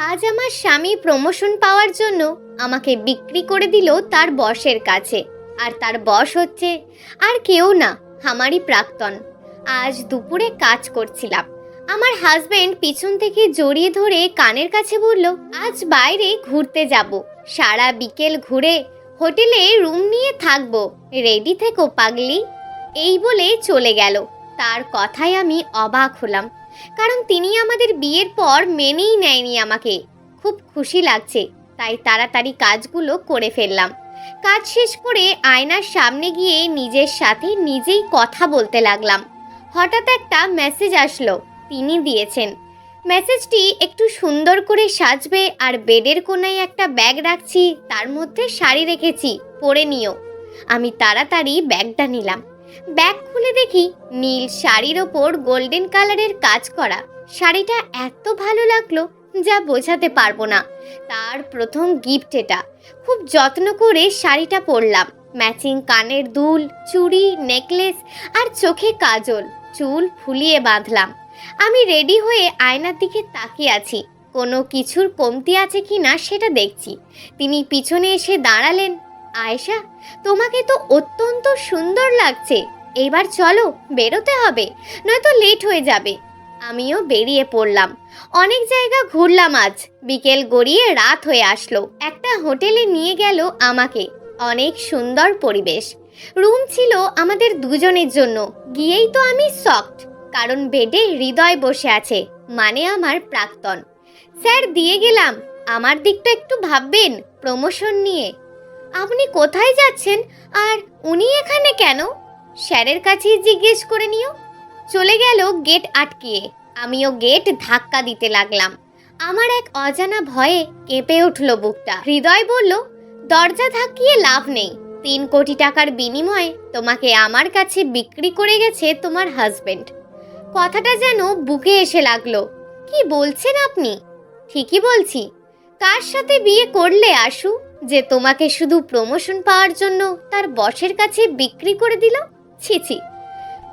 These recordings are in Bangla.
আজ আমার স্বামী প্রমোশন পাওয়ার জন্য আমাকে বিক্রি করে দিল তার বসের কাছে। আর তার বস হচ্ছে আর কেউ না, আমারই প্রাক্তন। আজ দুপুরে কাজ করছিলাম, আমার হাজবেন্ড পিছন থেকে জড়িয়ে ধরে কানের কাছে বলল, আজ বাইরে ঘুরতে যাব, সারা বিকেল ঘুরে হোটেলে রুম নিয়ে থাকবো, রেডি থেকো পাগলি। এই বলে চলে গেল। তার কথায় আমি অবাক হলাম, কারণ তিনি আমাদের বিয়ের পর মেনেই নেয়নি আমাকে। খুব খুশি লাগছে, তাই তাড়াতাড়ি কাজগুলো করে ফেললাম। কাজ শেষ করে আয়নার সামনে গিয়ে নিজের সাথে নিজেই কথা বলতে লাগলাম। হঠাৎ একটা মেসেজ আসলো, তিনি দিয়েছেন। মেসেজটি একটু সুন্দর করে সাজবে আর বেডের কোনায় একটা ব্যাগ রাখছি, তার মধ্যে শাড়ি রেখেছি, পরে নিও। আমি তাড়াতাড়ি ব্যাগটা নিলাম। ব্যাগ খুলে দেখি নীল শাড়ির ওপর গোল্ডেন কালারের কাজ করা। শাড়িটা এত ভালো লাগলো যা বোঝাতে পারবো না। তার প্রথম গিফট এটা। খুব যত্ন করে শাড়িটা পরলাম। ম্যাচিং কানের দুল, চুড়ি, নেকলেস আর চোখে কাজল, চুল ফুলিয়ে বাঁধলাম। আমি রেডি হয়ে আয়নার দিকে তাকিয়ে আছি, কোনো কিছুর কমতি আছে কি না সেটা দেখছি। তিনি পিছনে এসে দাঁড়ালেন। আয়েশা, তোমাকে তো অত্যন্ত সুন্দর লাগছে, এইবার চলো, বেরোতে হবে, নয়তো লেট হয়ে যাবে। আমিও বেরিয়ে পড়লাম। অনেক জায়গা ঘুরলাম আজ। বিকেল গড়িয়ে রাত হয়ে আসলো। একটা হোটেলে নিয়ে গেল আমাকে। অনেক সুন্দর পরিবেশ। রুম ছিল আমাদের দুজনের জন্য। গিয়েই তো আমি শকড, কারণ বেডে হৃদয় বসে আছে, মানে আমার প্রাক্তন। স্যার, দিয়ে গেলাম, আমার দিকটা একটু ভাববেন প্রমোশন নিয়ে। আপনি কোথায় যাচ্ছেন আর উনি এখানে কেন? স্যারের কাছেই জিজ্ঞেস করে নিও। চলে গেল গেট আটকিয়ে। আমিও গেট ধাক্কা দিতে লাগলাম। আমার এক অজানা ভয়ে কেঁপে উঠল বুকটা। হৃদয় বলল, দরজা ধাক্কিয়ে লাভ নেই। 3 কোটি টাকার বিনিময়ে তোমাকে আমার কাছে বিক্রি করে গেছে তোমার হাজবেন্ড। কথাটা যেন বুকে এসে লাগলো। কি বলছেন আপনি? ঠিকই বলছি। কার সাথে বিয়ে করলে আশু, যে তোমাকে শুধু প্রমোশন পাওয়ার জন্য তার বসের কাছে বিক্রি করে দিল? ছি ছি।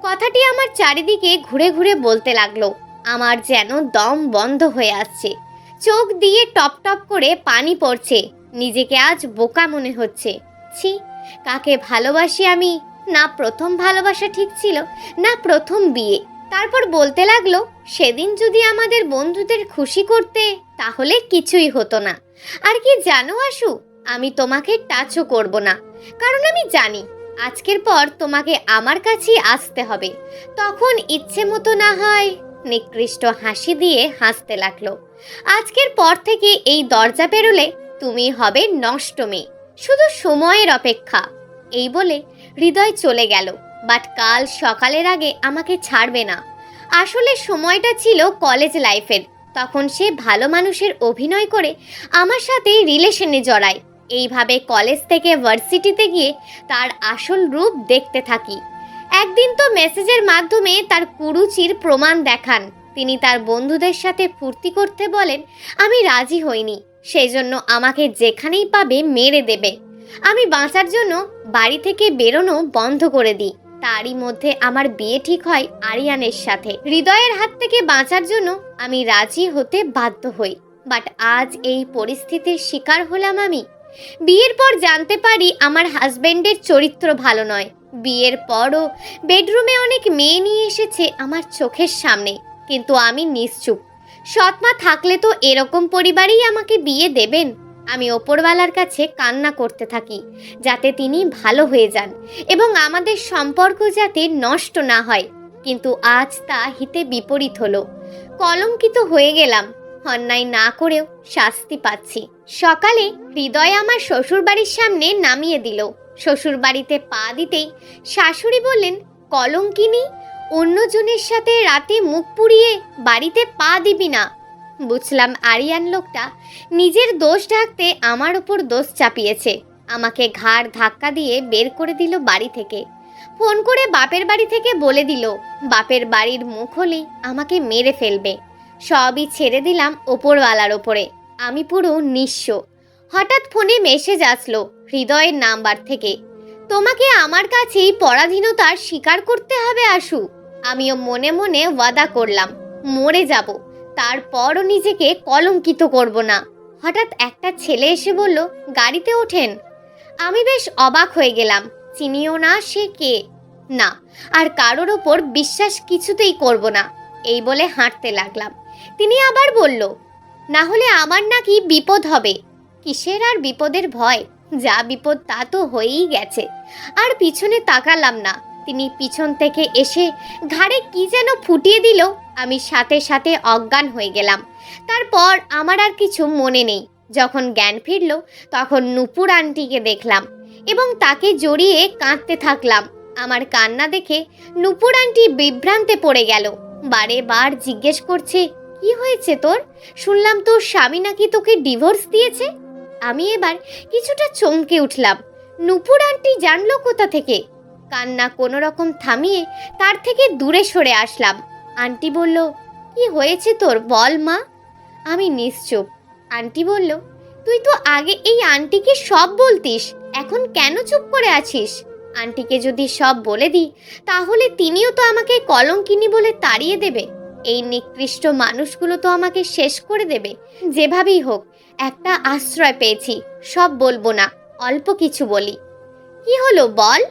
কথাটি আমার চারিদিকে ঘুরে ঘুরে বলতে লাগলো। আমার যেন দম বন্ধ হয়ে আসছে, চোখ দিয়ে টপ টপ করে পানি পড়ছে। নিজেকে আজ বোকা মনে হচ্ছে। ছি, কাকে ভালোবাসি আমি? না প্রথম ভালোবাসা ঠিক ছিল, না প্রথম বিয়ে। তারপর বলতে লাগলো, সেদিন যদি আমাদের বন্ধুদের খুশি করতে, তাহলে কিছুই হতো না। আর কি জানো আশু, আমি তোমাকে টাচও করব না, কারণ আমি জানি আজকের পর তোমাকে আমার কাছেই আসতে হবে। তখন ইচ্ছে মতো না হয়। নিকৃষ্ট হাসি দিয়ে হাসতে লাগলো। আজকের পর থেকে এই দরজা পেরোলে তুমি হবে নষ্ট মেয়ে, শুধু সময়ের অপেক্ষা। এই বলে হৃদয় চলে গেল। বাট কাল সকালের আগে আমাকে ছাড়বে না। আসলে সময়টা ছিল কলেজ লাইফের। তখন সে ভালো মানুষের অভিনয় করে আমার সাথে রিলেশনে জড়ায়। এইভাবে কলেজ থেকে ভার্সিটিতে গিয়ে তার আসল রূপ দেখতে থাকি। একদিন তো মেসেজের মাধ্যমে তার কুরুচির প্রমাণ দেখান। তিনি তার বন্ধুদের সাথে ফুর্তি করতে বলেন। আমি রাজি হইনি, সেই জন্য আমাকে যেখানেই পাবে মেরে দেবে। আমি বাঁচার জন্য বাড়ি থেকে বেরোনো বন্ধ করে দিই। তারই মধ্যে আমার বিয়ে ঠিক হয় আরিয়ানের সাথে। হৃদয়ের হাত থেকে বাঁচার জন্য আমি রাজি হতে বাধ্য হই। বাট আজ এই পরিস্থিতির শিকার হলাম আমি। বিয়ের পর জানতে পারি আমার হাজবেন্ডের চরিত্র ভালো নয়। বিয়ের পরও বেডরুমে অনেক মেয়ে নিয়ে এসেছে আমার চোখের সামনে, কিন্তু আমি নিশ্চুপ। সৎমা থাকলে তো এরকম পরিবারেই আমাকে বিয়ে দেবেন। আমি ওপরওয়ালার কাছে কান্না করতে থাকি, যাতে তিনি ভালো হয়ে যান এবং আমাদের সম্পর্ক যাতে নষ্ট না হয়। কিন্তু আজ তা হিতে বিপরীত হলো। কলঙ্কিত হয়ে গেলাম। অন্যায় না করেও শাস্তি পাচ্ছি। সকালে হৃদয় আমার শ্বশুরবাড়ির সামনে নামিয়ে দিল। শ্বশুরবাড়িতে পা দিতেই শাশুড়ি বললেন, কলঙ্কিনী, অন্যজনের সাথে রাতে মুখ পুড়িয়ে বাড়িতে পা দিবি না। বুঝলাম আরিয়ান লোকটা নিজের দোষ ঢাকতে আমার উপর দোষ চাপিয়েছে। আমাকে ঘাড় ধাক্কা দিয়ে বের করে দিল বাড়ি থেকে। ফোন করে বাপের বাড়ি থেকে বলে দিল, বাপের বাড়ির মুখ হলেই আমাকে মেরে ফেলবে। সবই ছেড়ে দিলাম ওপরওয়ালার ওপরে। আমি পুরো নিঃস্ব। হঠাৎ ফোনে মেসেজ আসলো হৃদয়ের নাম্বার থেকে। তোমাকে আমার কাছেই পরাধীনতার স্বীকার করতে হবে আশু। আমিও মনে মনে ওয়াদা করলাম, মরে যাব, তারপরও নিজেকে কলঙ্কিত করব না। হঠাৎ একটা ছেলে এসে বলল, গাড়িতে ওঠেন। আমি বেশ অবাক হয়ে গেলাম। চিনিও না সে কে। না, আর কারোর ওপর বিশ্বাস কিছুতেই করব না, এই বলে হাঁটতে লাগলাম। তিনি আবার বলল, না হলে আমার নাকি বিপদ হবে। কিসের আর বিপদের ভয়, যা বিপদ তা তো হয়েই গেছে। আর পিছনে তাকালাম না। তিনি পিছন থেকে এসে ঘাড়ে কি যেন ফুটিয়ে দিল। আমি সাথে সাথে অজ্ঞান হয়ে গেলাম। তারপর আমার আর কিছু মনে নেই। যখন জ্ঞান ফিরল তখন নূপুর আন্টিকে দেখলাম এবং তাকে জড়িয়ে কাঁদতে থাকলাম। আমার কান্না দেখে নূপুর আন্টি বিভ্রান্তে পড়ে গেল। বারে বার জিজ্ঞেস করছে, কি হয়েছে তোর? শুনলাম তোর স্বামী নাকি তোকে ডিভোর্স দিয়েছে। আমি এবার কিছুটা চমকে উঠলাম। নূপুর আন্টি জানলো কোথা থেকে? কান্না কোনো রকম থামিয়ে তার থেকে দূরে সরে আসলাম। আন্টি বলল, কি হয়েছে তোর, বল মা। আমি নিশ্চুপ। আন্টি বলল, তুই তো আগে এই আন্টিকে সব বলতিস, এখন কেন চুপ করে আছিস? আন্টিকে যদি সব বলে দিই তাহলে তিনিও তো আমাকে কলঙ্কিনী বলে তাড়িয়ে দেবে। এই নিকৃষ্ট মানুষগুলো তো আমাকে শেষ করে দেবে। যেভাবেই হোক একটা আশ্রয় পেয়েছি, সব বলবো না, অল্প কিছু বলি। কি হলো বল।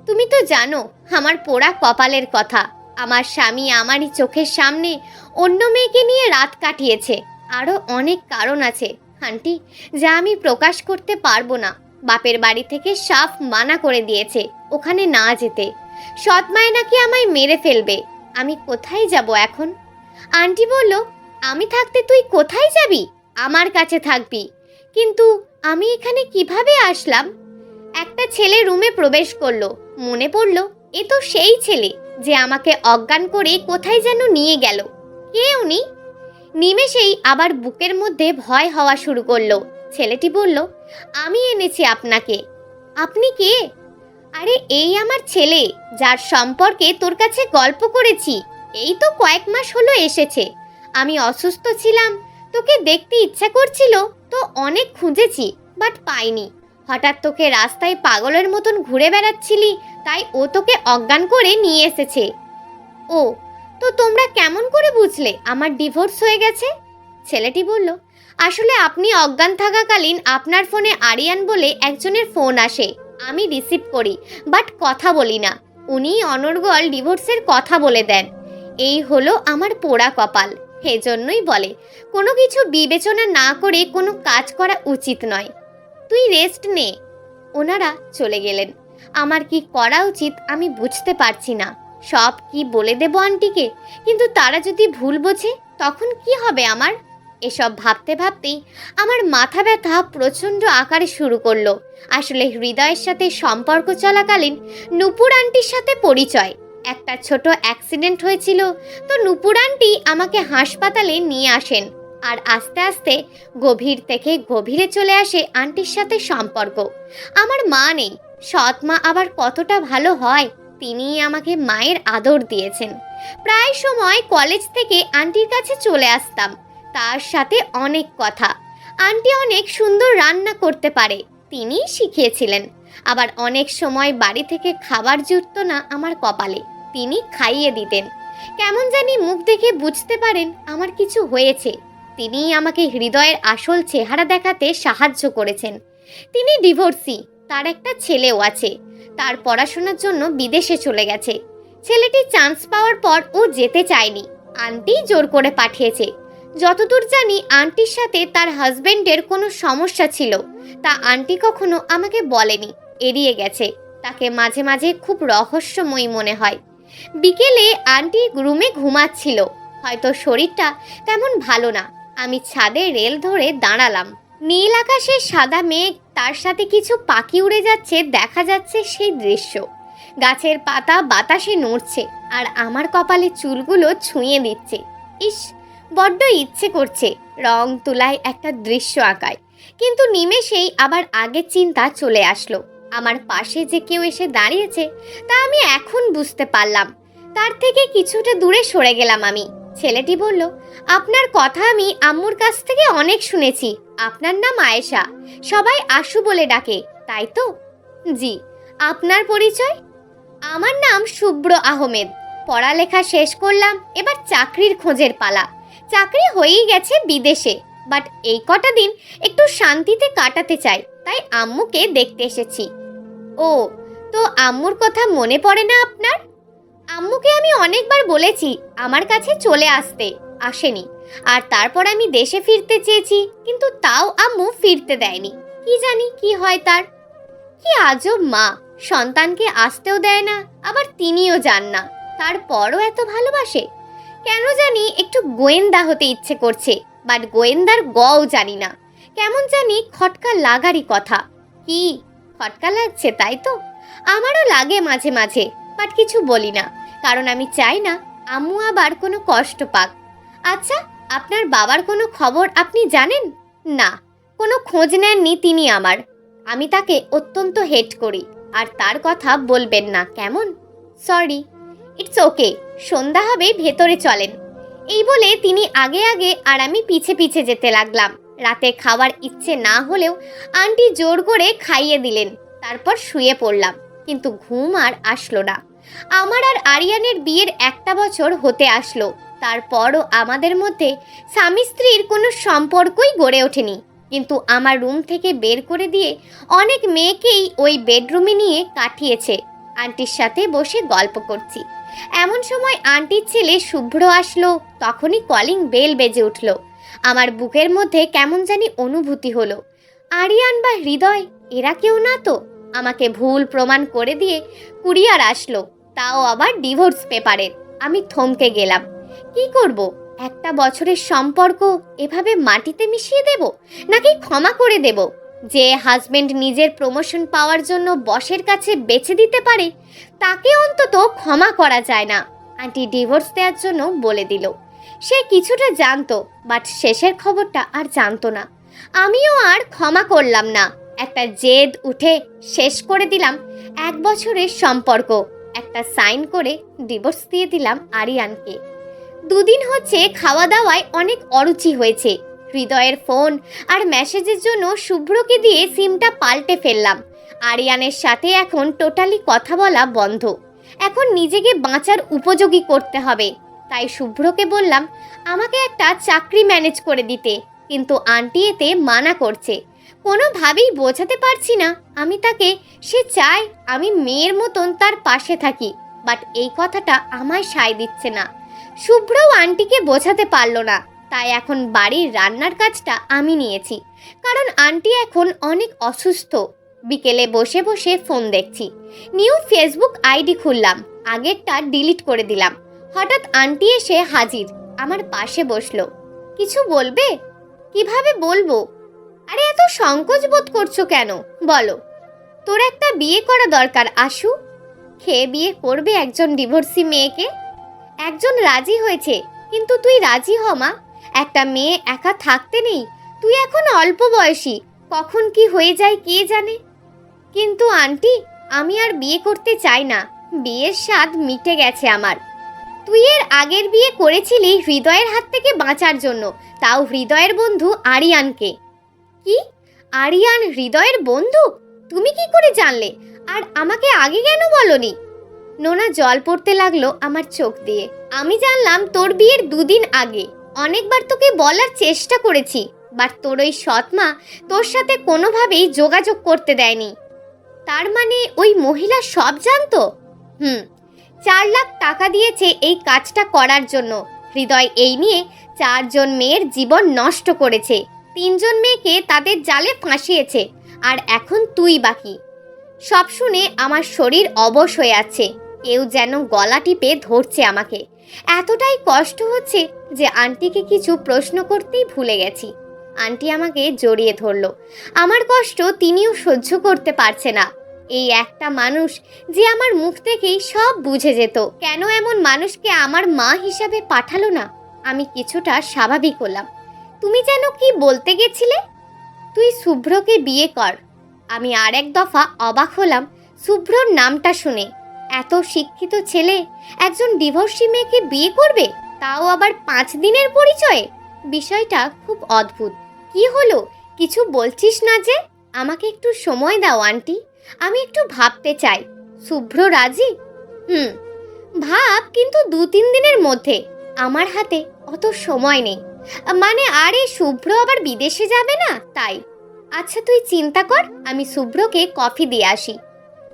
তুমি তো জানো আমার পোড়া কপালের কথা। আমার স্বামী আমারই চোখের সামনে অন্য মেয়েকে নিয়ে রাত কাটিয়েছে। আরও অনেক কারণ আছে আন্টি, যা আমি প্রকাশ করতে পারবো না। বাপের বাড়ি থেকে সাফ মানা করে দিয়েছে ওখানে না যেতে। সৎ মায় নাকি আমায় মেরে ফেলবে। আমি কোথায় যাব এখন? আন্টি বলল, আমি থাকতে তুই কোথায় যাবি? আমার কাছে থাকবি। কিন্তু আমি এখানে কিভাবে আসলাম? একটা ছেলে রুমে প্রবেশ করলো। মনে পড়ল, এ তো সেই ছেলে যে আমাকে অজ্ঞান করে কোথায় যেন নিয়ে গেল। কে উনি? নিমেষেই আবার বুকের মধ্যে ভয় হওয়া শুরু করলো। ছেলেটি বলল, আমি এনেছি আপনাকে। আপনি কে? আরে এই আমার ছেলে, যার সম্পর্কে তোর কাছে গল্প করেছি। এই তো কয়েক মাস হলো এসেছে। আমি অসুস্থ ছিলাম, তোকে দেখতে ইচ্ছা করছিল, তো অনেক খুঁজেছি, বাট পাইনি। হঠাৎ তোকে রাস্তায় পাগলের মতন ঘুরে বেড়াচ্ছিলি, তাই ও তোকে অজ্ঞান করে নিয়ে এসেছে। ও, তো তোমরা কেমন করে বুঝলে আমার ডিভোর্স হয়ে গেছে? ছেলেটি বলল, আসলে আপনি অজ্ঞান থাকাকালীন আপনার ফোনে আরিয়ান বলে একজনের ফোন আসে। আমি রিসিভ করি, বাট কথা বলি না। উনি অনর্গল ডিভোর্সের কথা বলে দেন। এই হলো আমার পোড়া কপাল। এজন্যই বলে কোনো কিছু বিবেচনা না করে কোনো কাজ করা উচিত নয়। তুই রেস্ট নে। ওনারা চলে গেলেন। আমার কি করা উচিত আমি বুঝতে পারছি না। সব কি বলে দেব আন্টিকে? কিন্তু তারা যদি ভুল বোঝে তখন কি হবে আমার? এসব ভাবতে ভাবতেই আমার মাথা ব্যথা প্রচণ্ড আকারে শুরু করলো। আসলে হৃদয়ের সাথে সম্পর্ক চলাকালীন নূপুর আন্টির সাথে পরিচয়। একটা ছোট অ্যাক্সিডেন্ট হয়েছিল, তো নূপুর আন্টি আমাকে হাসপাতালে নিয়ে আসেন। আর আস্তে আস্তে গভীর থেকে গভীরে চলে আসে আন্টির সাথে সম্পর্ক। আমার মা নেই, সৎ মা আবার কতটা ভালো হয়, তিনিই আমাকে মায়ের আদর দিয়েছেন। প্রায় সময় কলেজ থেকে আন্টির কাছে চলে আসতাম, তার সাথে অনেক কথা। আন্টি অনেক সুন্দর রান্না করতে পারে, তিনিই শিখিয়েছিলেন। আবার অনেক সময় বাড়ি থেকে খাবার জুটতো না আমার কপালে, তিনি খাইয়ে দিতেন। কেমন জানি মুখ দেখে বুঝতে পারেন আমার কিছু হয়েছে। তিনিই আমাকে হৃদয়ের আসল চেহারা দেখাতে সাহায্য করেছেন। তিনি ডিভোর্সি, তার একটা ছেলেও আছে। তার পড়াশোনার জন্য বিদেশে চলে গেছে। ছেলেটি চান্স পাওয়ার পর ও যেতে চায়নি, আন্টি জোর করে পাঠিয়েছে। যতদূর জানি আন্টির সাথে তার হাজবেন্ডের কোনো সমস্যা ছিল, তা আন্টি কখনো আমাকে বলেনি, এড়িয়ে গেছে। তাকে মাঝে মাঝে খুব রহস্যময়ী মনে হয়। বিকেলে আন্টি রুমে ঘুমাচ্ছিল, হয়তো শরীরটা তেমন ভালো না। আমি ছাদে রেল ধরে দাঁড়ালাম। নীল আকাশে সাদা মেঘ, তার সাথে কিছু পাখি উড়ে যাচ্ছে, দেখা যাচ্ছে সেই দৃশ্য। গাছের পাতা বাতাসে নড়ছে আর আমার কপালে চুলগুলো ছুঁয়ে দিচ্ছে। ইস, বড্ড ইচ্ছে করছে রং তুলায় একটা দৃশ্য আঁকায়। কিন্তু নিমেষেই আবার আগের চিন্তা চলে আসলো। আমার পাশে যে কেউ এসে দাঁড়িয়েছে তা আমি এখন বুঝতে পারলাম। তার থেকে কিছুটা দূরে সরে গেলাম আমি। ছেলেটি বলল, আপনার কথা আমি আম্মুর কাছ থেকে অনেক শুনেছি। আপনার নাম আয়েশা, সবাই আশু বলে ডাকে, তাই তো? জি। আপনার পরিচয়? আমার নাম শুভ্র আহমেদ। পড়ালেখা শেষ করলাম, এবার চাকরির খোঁজের পালা। চাকরি হয়েই গেছে বিদেশে, বাট এই কটা দিন একটু শান্তিতে কাটাতে চাই, তাই আম্মুকে দেখতে এসেছি। ও, তো আম্মুর কথা মনে পড়ে না আপনার? আম্মুকে আমি অনেকবার বলেছি আমার কাছে চলে আসতে, আসেনি। আর তারপর আমি দেশে ফিরতে চেয়েছি, কিন্তু তাও আম্মু ফিরতে দেয়নি। কি জানি কি হয় তার। কি আজব মা, সন্তানকে আসতেও দেয় না, আবার তিনিও যান না, তারপরও এত ভালোবাসে। কেন জানি একটু গোয়েন্দা হতে ইচ্ছে করছে, বাট গোয়েন্দার গও জানি না। কেমন জানি খটকা লাগারই কথা। কি খটকা লাগছে তাই তো? আমারও লাগে মাঝে মাঝে, বাট কিছু বলি না, কারণ আমি চাই না আম্মু আবার কোনো কষ্ট পাক। আচ্ছা, আপনার বাবার কোনো খবর আপনি জানেন? না, কোনো খোঁজ নেননি তিনি আমার। আমি তাকে অত্যন্ত হেট করি, আর তার কথা বলবেন না কেমন? সরি। ইটস ওকে, সন্ধ্যা হবে, ভেতরে চলেন। এই বলে তিনি আগে আগে আর আমি পিছে পিছে যেতে লাগলাম। রাতে খাওয়ার ইচ্ছে না হলেও আন্টি জোর করে খাইয়ে দিলেন, তারপর শুয়ে পড়লাম। কিন্তু ঘুম আর আসলো না। আমার আর আরিয়ানের বিয়ের 1টা বছর হতে আসলো, তারপরও আমাদের মধ্যে স্বামী স্ত্রীর কোনো সম্পর্কই গড়ে ওঠেনি। কিন্তু আমার রুম থেকে বের করে দিয়ে অনেক মেয়েকেই ওই বেডরুমে নিয়ে কাটিয়েছে। আন্টির সাথে বসে গল্প করছি, এমন সময় আন্টির ছেলে শুভ্র আসলো। তখনই কলিং বেল বেজে উঠল। আমার বুকের মধ্যে কেমন জানি অনুভূতি হলো। আরিয়ান বা হৃদয়, এরা কেউ না তো? আমাকে ভুল প্রমাণ করে দিয়ে কুরিয়ার আসলো, তাও আবার ডিভোর্স পেপারের। আমি থমকে গেলাম। কি করব? 1টা বছরের সম্পর্ক এভাবে মাটিতে মিশিয়ে দেব, নাকি ক্ষমা করে দেব? যে হাজবেন্ড নিজের প্রমোশন পাওয়ার জন্য বসের কাছে বেচে দিতে পারে, তাকে অন্তত ক্ষমা করা যায় না। আন্টি ডিভোর্স দেওয়ার জন্য বলে দিল। সে কিছুটা জানতো, বাট শেষের খবরটা আর জানতো না। আমিও আর ক্ষমা করলাম না। একটা জেদ উঠে শেষ করে দিলাম 1 বছরের সম্পর্ক। একটা সাইন করে ডিভোর্স দিয়ে দিলাম আরিয়ানকে। 2 দিন হচ্ছে খাওয়া দাওয়ায় অনেক অরুচি হয়েছে। হৃদয়ের ফোন আর মেসেজের জন্য শুভ্রকে দিয়ে সিমটা পাল্টে ফেললাম। আরিয়ানের সাথে এখন টোটালি কথা বলা বন্ধ। এখন নিজেকে বাঁচার উপযোগী করতে হবে। তাই শুভ্রকে বললাম আমাকে একটা চাকরি ম্যানেজ করে দিতে, কিন্তু আন্টি এতে মানা করছে। কোনোভাবেই বোঝাতে পারছি না আমি তাকে। সে চায় আমি মেয়ের মতন তার পাশে থাকি, বাট এই কথাটা আমায় সায় দিচ্ছে না। শুভ্রও আন্টিকে বোঝাতে পারলো না, তাই এখন বাড়ির রান্নার কাজটা আমি নিয়েছি, কারণ আন্টি এখন অনেক অসুস্থ। বিকেলে বসে বসে ফোন দেখছি। নিউ ফেসবুক আইডি খুললাম, আগেরটা ডিলিট করে দিলাম। হঠাৎ আন্টি এসে হাজির, আমার পাশে বসলো। কিছু বলবে? কিভাবে বলবো? আরে এত সংকোচ বোধ করছো কেন, বলো। তোর একটা বিয়ে করা দরকার আশু। খেয়ে বিয়ে করবে একজন ডিভোর্সি মেয়েকে? একজন রাজি হয়েছে, কিন্তু তুই রাজি হ মা। একটা মেয়ে একা থাকতে নেই। তুই এখন অল্প বয়সী, কখন কি হয়ে যায় কে জানে। কিন্তু আন্টি, আমি আর বিয়ে করতে চাই না। বিয়ের স্বাদ মিটে গেছে আমার। তুই এর আগের বিয়ে করেছিলি হৃদয়ের হাত থেকে বাঁচার জন্য, তাও হৃদয়ের বন্ধু আরিয়ানকে। কি? আরিয়ান হৃদয়ের বন্ধু? তুমি কি করে জানলে? আর আমাকে আগে কেন বলনি? নোনা জল পড়তে লাগলো আমার চোখ দিয়ে। আমি জানলাম তোর বিয়ের 2 দিন আগে। অনেকবার তোকে বলার চেষ্টা করেছি, বাট তোর ওই সৎমা তোর সাথে কোনোভাবেই যোগাযোগ করতে দেয়নি। তার মানে ওই মহিলা সব জানতো? 4 লাখ টাকা দিয়েছে এই কাজটা করার জন্য। হৃদয় এই নিয়ে 4 জন মেয়ের জীবন নষ্ট করেছে। 3 জন মেয়েকে তাদের জালে ফাঁসিয়েছে, আর এখন তুই বাকি। সব শুনে আমার শরীর অবশ হয়ে আছে। কেউ যেন গলা টিপে ধরছে আমাকে। এতটাই কষ্ট হচ্ছে যে আন্টিকে কিছু প্রশ্ন করতেই ভুলে গেছি। আন্টি আমাকে জড়িয়ে ধরলো। আমার কষ্ট তিনিও সহ্য করতে পারছে না। এই একটা মানুষ যে আমার মুখ থেকেই সব বুঝে যেত, কেন এমন মানুষকে আমার মা হিসাবে পাঠালো না? আমি কিছুটা স্বাভাবিক হলাম। তুমি যেন কি বলতে গেছিলে? তুই শুভ্রকে বিয়ে কর। আমি আরেক দফা অবাক হলাম শুভ্রর নামটা শুনে। এত শিক্ষিত ছেলে একজন ডিভোর্সি মেয়েকে বিয়ে করবে, তাও আবার 5 দিনের পরিচয়ে। বিষয়টা খুব অদ্ভুত। কি হলো, কিছু বলছিস না যে? আমাকে একটু সময় দাও আন্টি, আমি একটু ভাবতে চাই। শুভ্র রাজি? ভাব, কিন্তু 2-3 দিনের মধ্যে। আমার হাতে অত সময় নেই। মানে আরে শুভ্র আবার বিদেশে যাবে না তাই। আচ্ছা তুই চিন্তা কর, আমি শুভ্রকে কফি দিয়ে আসি।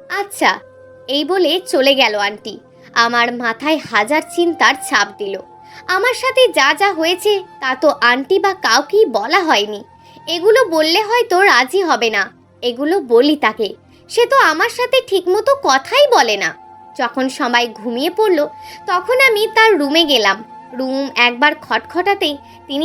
আচ্ছা, এই বলে চলে গেল আন্টি। আমার মাথায় হাজার চিন্তার ছাপ দিল। আমার সাথে যা যা হয়েছে তা তো আন্টি বা কাউকেই বলা হয়নি। এগুলো বললে হয়তো রাজি হবে না। এগুলো বলি তাকে, সে তো আমার সাথে ঠিকমতো কথাই বলে না। যখন সবাই ঘুমিয়ে পড়ল তখন আমি তার রুমে গেলাম। রুম একবার খটখটাতেই তিনি